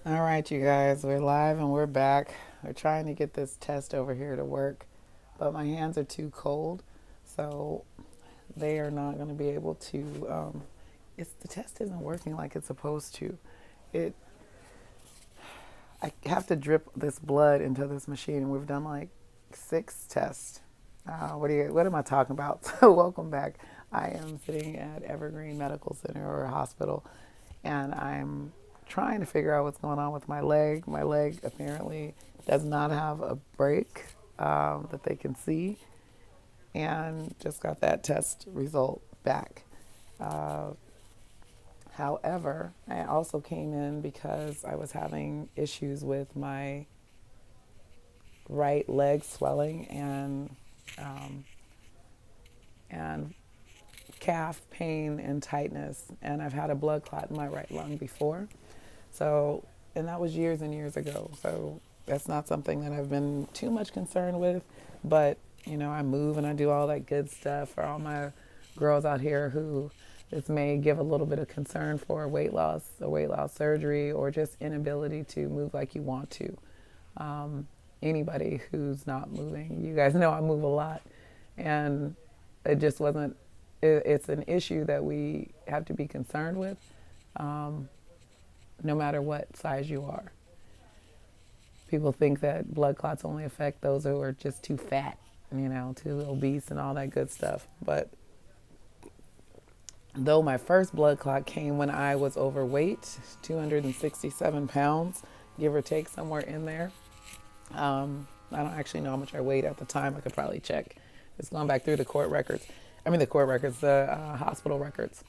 All right, you guys, we're live and we're back. We're trying to get this test over here to work, but my hands are too cold, so they are not going to be able to. It's the test isn't working like it's supposed to. It I have to drip this blood into this machine, and we've done like 6 tests. What am I talking about? So welcome back. I am sitting at Evergreen Medical Center or hospital, and I'm trying to figure out what's going on with my leg. My leg apparently does not have a break that they can see, and just got that test result back. Uh, However, I also came in because I was having issues with my right leg swelling um, and calf pain and tightness, and I've had a blood clot in my right lung before. So, and that was years and years ago. So that's not something that I've been too much concerned with. But I move and I do all that good stuff for all my girls out here who this may give a little bit of concern for weight loss, or weight loss surgery, or just inability to move like you want to. Anybody who's not moving, you guys know I move a lot, and it just wasn't. It's an issue that we have to be concerned with, no matter what size you are. People think that blood clots only affect those who are just too fat, too obese and all that good stuff. But though my first blood clot came when I was overweight, 267 pounds, give or take somewhere in there. I don't actually know how much I weighed at the time. I could probably check. It's going back through the court records. The hospital records.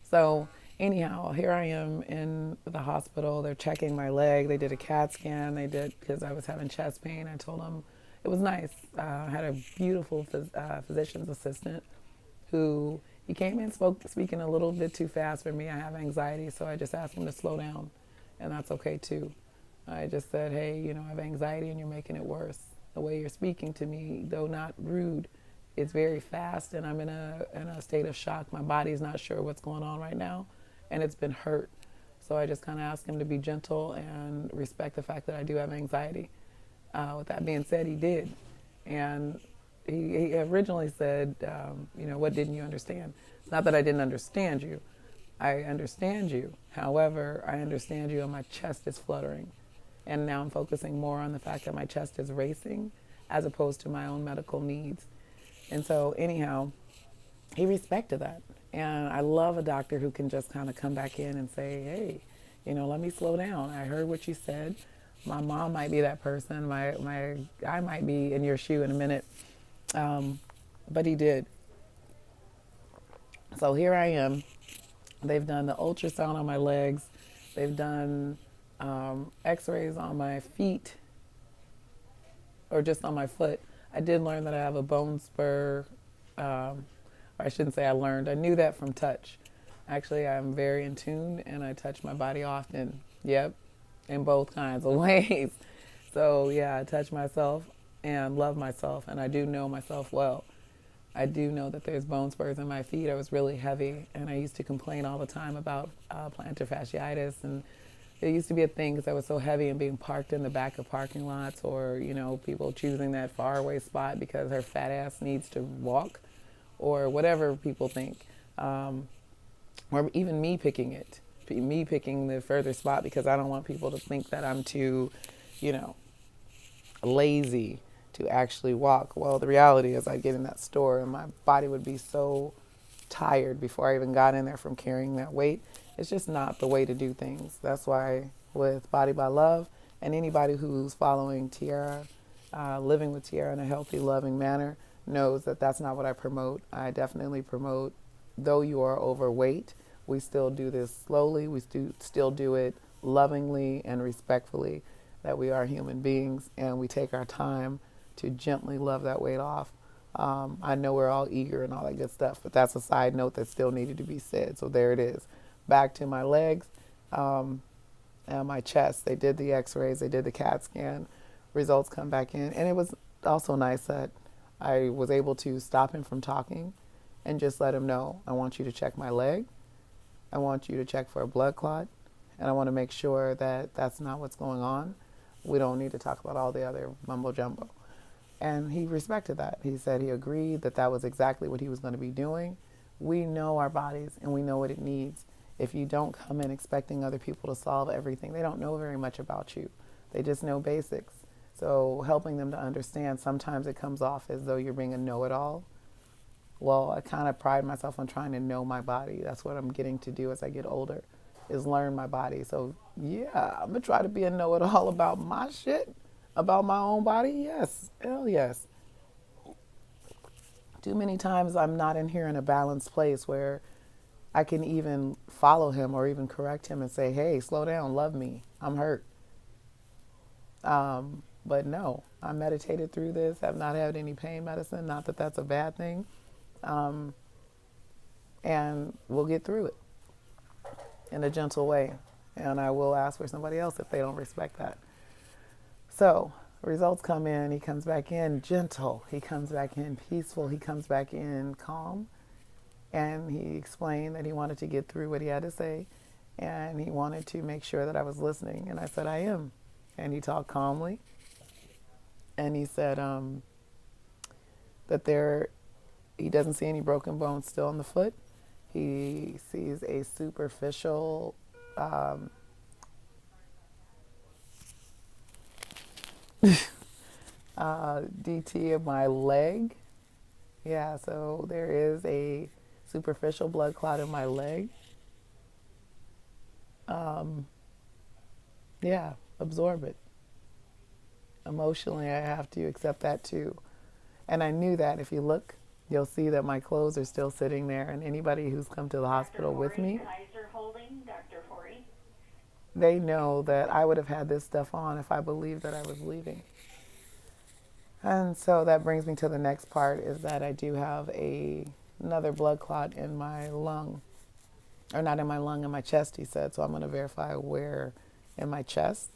So anyhow, here I am in the hospital. They're checking my leg. They did a CAT scan. They did because I was having chest pain. I told them it was nice. I had a beautiful physician's assistant who he came in speaking a little bit too fast for me. I have anxiety, so I just asked him to slow down, and that's okay too. I just said, hey, I have anxiety and you're making it worse. The way you're speaking to me, though not rude, it's very fast, and I'm in a state of shock. My body's not sure what's going on right now, and it's been hurt. So I just kind of asked him to be gentle and respect the fact that I do have anxiety. With that being said, he did. And he originally said, what didn't you understand? It's not that I didn't understand you. I understand you. However, I understand you and my chest is fluttering. And now I'm focusing more on the fact that my chest is racing as opposed to my own medical needs. And so anyhow, he respected that. And I love a doctor who can just kind of come back in and say, hey, let me slow down. I heard what you said. My mom might be that person. I might be in your shoe in a minute. But he did. So here I am. They've done the ultrasound on my legs. They've done x-rays on my feet, or just on my foot. I did learn that I have a bone spur, or I shouldn't say I learned. I knew that from touch. Actually, I'm very in tune and I touch my body often. Yep, in both kinds of ways. So yeah, I touch myself and love myself, and I do know myself well. I do know that there's bone spurs in my feet. I was really heavy, and I used to complain all the time about plantar fasciitis, and it used to be a thing because I was so heavy and being parked in the back of parking lots, or people choosing that faraway spot because her fat ass needs to walk, or whatever people think, or even me picking the further spot because I don't want people to think that I'm too, lazy to actually walk. Well, the reality is I'd get in that store and my body would be so tired before I even got in there from carrying that weight. It's just not the way to do things. That's why with Body by Love, and anybody who's following Tiara, living with Tiara in a healthy, loving manner, knows that that's not what I promote. I definitely promote, though you are overweight, we still do this slowly. We still do it lovingly and respectfully, that we are human beings and we take our time to gently love that weight off. I know we're all eager and all that good stuff, but that's a side note that still needed to be said. So there it is. Back to my legs and my chest. They did the x-rays, they did the CAT scan, results come back in. And it was also nice that I was able to stop him from talking and just let him know, I want you to check my leg. I want you to check for a blood clot. And I want to make sure that that's not what's going on. We don't need to talk about all the other mumbo jumbo. And he respected that. He said he agreed that that was exactly what he was going to be doing. We know our bodies and we know what it needs. If you don't come in expecting other people to solve everything, they don't know very much about you. They just know basics. So helping them to understand, sometimes it comes off as though you're being a know-it-all. Well, I kind of pride myself on trying to know my body. That's what I'm getting to do as I get older, is learn my body. So yeah, I'm gonna try to be a know-it-all about my shit, about my own body. Yes, hell yes. Too many times I'm not in here in a balanced place where I can even follow him or even correct him and say, hey, slow down, love me, I'm hurt. But no, I meditated through this, have not had any pain medicine, not that that's a bad thing. And we'll get through it in a gentle way. And I will ask for somebody else if they don't respect that. So results come in, he comes back in gentle, he comes back in peaceful, he comes back in calm. And he explained that he wanted to get through what he had to say. And he wanted to make sure that I was listening. And I said, I am. And he talked calmly. And he said that he doesn't see any broken bones still in the foot. He sees a superficial DT of my leg. Yeah, so there is a superficial blood clot in my leg. Yeah, absorb it. Emotionally, I have to accept that too. And I knew that if you look, you'll see that my clothes are still sitting there. And anybody who's come to the hospital with me, they know that I would have had this stuff on if I believed that I was leaving. And so that brings me to the next part, is that I do have another blood clot in my lung. Or not in my lung, in my chest, he said. So I'm going to verify where in my chest.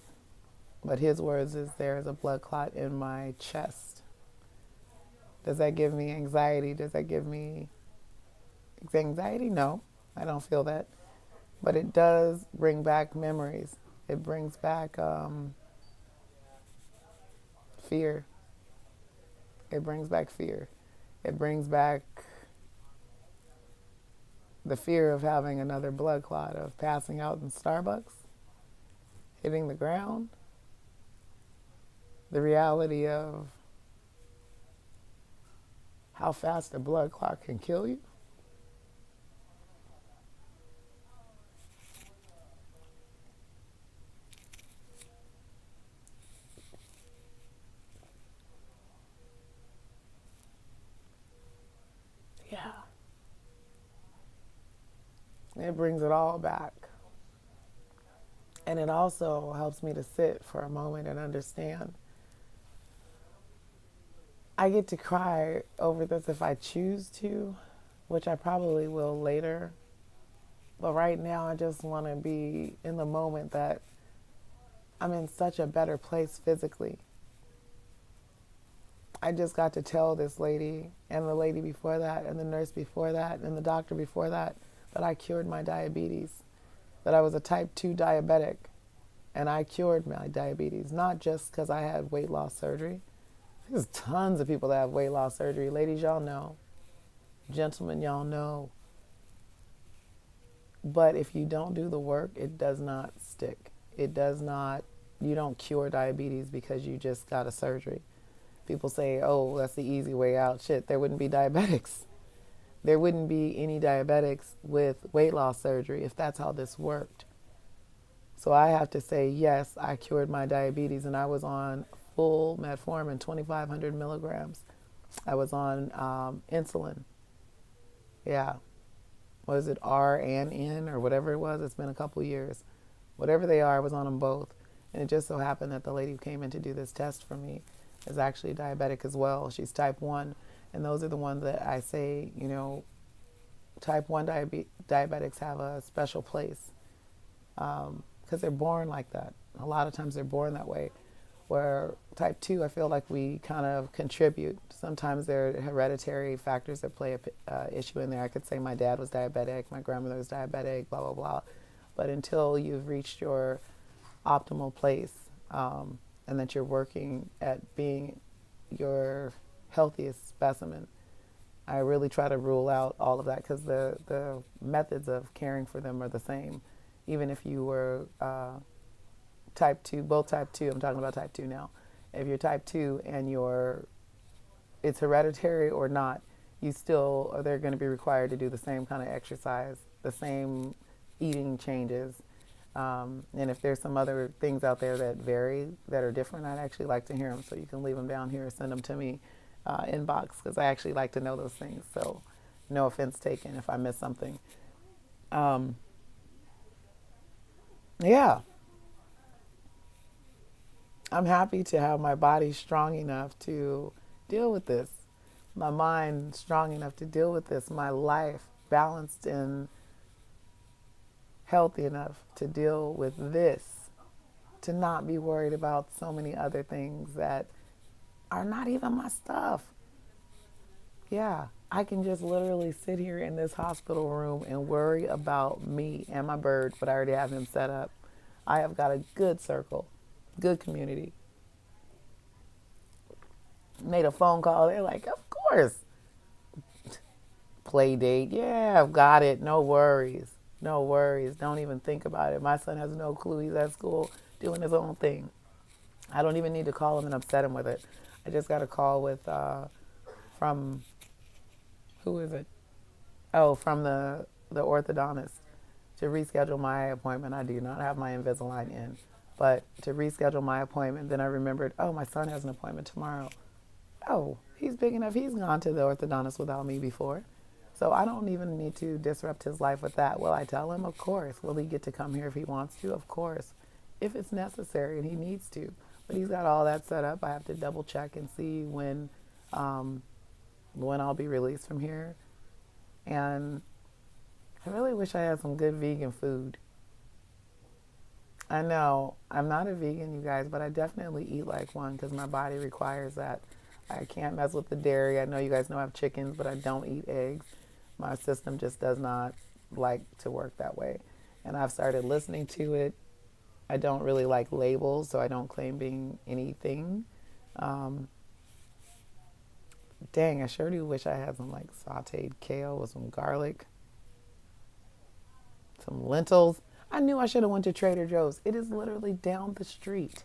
But his words is, there is a blood clot in my chest. Does that give me anxiety? Does that give me anxiety? No, I don't feel that. But it does bring back memories. It brings back fear. It brings back fear. It brings back the fear of having another blood clot, of passing out in Starbucks, hitting the ground. The reality of how fast a blood clot can kill you. Yeah. It brings it all back. And it also helps me to sit for a moment and understand. I get to cry over this if I choose to, which I probably will later. But right now, I just want to be in the moment that I'm in such a better place physically. I just got to tell this lady and the lady before that and the nurse before that and the doctor before that I cured my diabetes, that I was a type 2 diabetic, and I cured my diabetes, not just because I had weight loss surgery. There's tons of people that have weight loss surgery. Ladies, y'all know. Gentlemen, y'all know. But if you don't do the work, it does not stick. It does not, you don't cure diabetes because you just got a surgery. People say, oh, that's the easy way out. Shit, there wouldn't be diabetics. There wouldn't be any diabetics with weight loss surgery if that's how this worked. So I have to say, yes, I cured my diabetes, and I was on full metformin, 2,500 milligrams. I was on insulin. Yeah. Was it R and N or whatever it was? It's been a couple years. Whatever they are, I was on them both. And it just so happened that the lady who came in to do this test for me is actually diabetic as well. She's type 1. And those are the ones that I say, you know, type 1 diabetics have a special place because they're born like that. A lot of times they're born that way. Where type 2, I feel like we kind of contribute. Sometimes there are hereditary factors that play a issue in there. I could say my dad was diabetic, my grandmother was diabetic, blah, blah, blah. But until you've reached your optimal place, and that you're working at being your healthiest specimen, I really try to rule out all of that, because the methods of caring for them are the same. Even if you were type 2, both type 2, I'm talking about type 2 now. If you're type 2 and it's hereditary or not, you still, they're going to be required to do the same kind of exercise, the same eating changes. And if there's some other things out there that vary, that are different, I'd actually like to hear them. So you can leave them down here or send them to me inbox, because I actually like to know those things. So no offense taken if I miss something. Yeah, I'm happy to have my body strong enough to deal with this, my mind strong enough to deal with this, my life balanced and healthy enough to deal with this, to not be worried about so many other things that are not even my stuff. Yeah, I can just literally sit here in this hospital room and worry about me and my bird, but I already have him set up. I have got a good circle, good community. Made a phone call. They're like, of course. Play date. Yeah, I've got it. No worries. No worries. Don't even think about it. My son has no clue. He's at school doing his own thing. I don't even need to call him and upset him with it. I just got a call with from, who is it? Oh, from the orthodontist to reschedule my appointment. I do not have my Invisalign in, but to reschedule my appointment. Then I remembered, oh, my son has an appointment tomorrow. Oh, he's big enough. He's gone to the orthodontist without me before. So I don't even need to disrupt his life with that. Will I tell him? Of course. Will he get to come here if he wants to? Of course. If it's necessary and he needs to. But he's got all that set up. I have to double check and see when I'll be released from here. And I really wish I had some good vegan food. I know I'm not a vegan, you guys, but I definitely eat like one, because my body requires that. I can't mess with the dairy. I know you guys know I have chickens, but I don't eat eggs. My system just does not like to work that way. And I've started listening to it. I don't really like labels, so I don't claim being anything. Um, Dang, I sure do wish I had some like sauteed kale with some garlic, some lentils. I knew I should have went to Trader Joe's. It is literally down the street.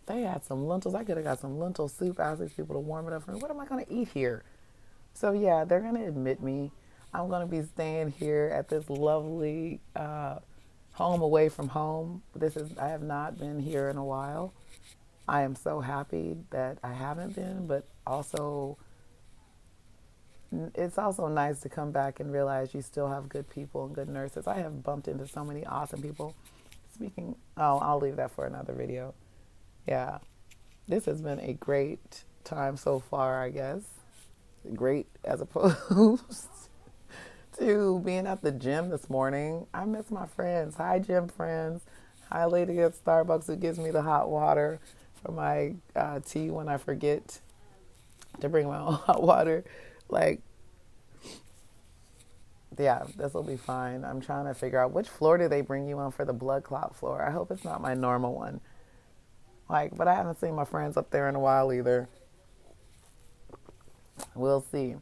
They had some lentils. I could have got some lentil soup. I asked these people to warm it up for me. What am I going to eat here? So yeah, they're going to admit me. I'm going to be staying here at this lovely home away from home. I have not been here in a while. I am so happy that I haven't been, but also it's also nice to come back and realize you still have good people and good nurses. I have bumped into so many awesome people. I'll leave that for another video. Yeah, this has been a great time so far, I guess. Great as opposed to being at the gym this morning. I miss my friends. Hi, gym friends. Hi, lady at Starbucks who gives me the hot water for my tea when I forget to bring my own hot water. Like, yeah, this will be fine. I'm trying to figure out which floor do they bring you on for the blood clot floor. I hope it's not my normal one. Like, but I haven't seen my friends up there in a while either. We'll see.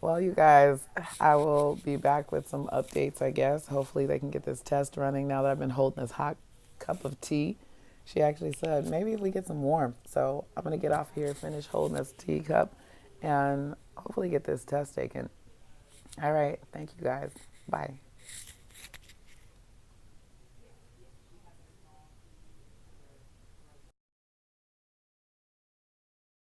Well, you guys, I will be back with some updates, I guess. Hopefully they can get this test running now that I've been holding this hot cup of tea. She actually said, maybe if we get some warmth. So I'm going to get off here, finish holding this teacup, and hopefully get this test taken. All right. Thank you, guys. Bye.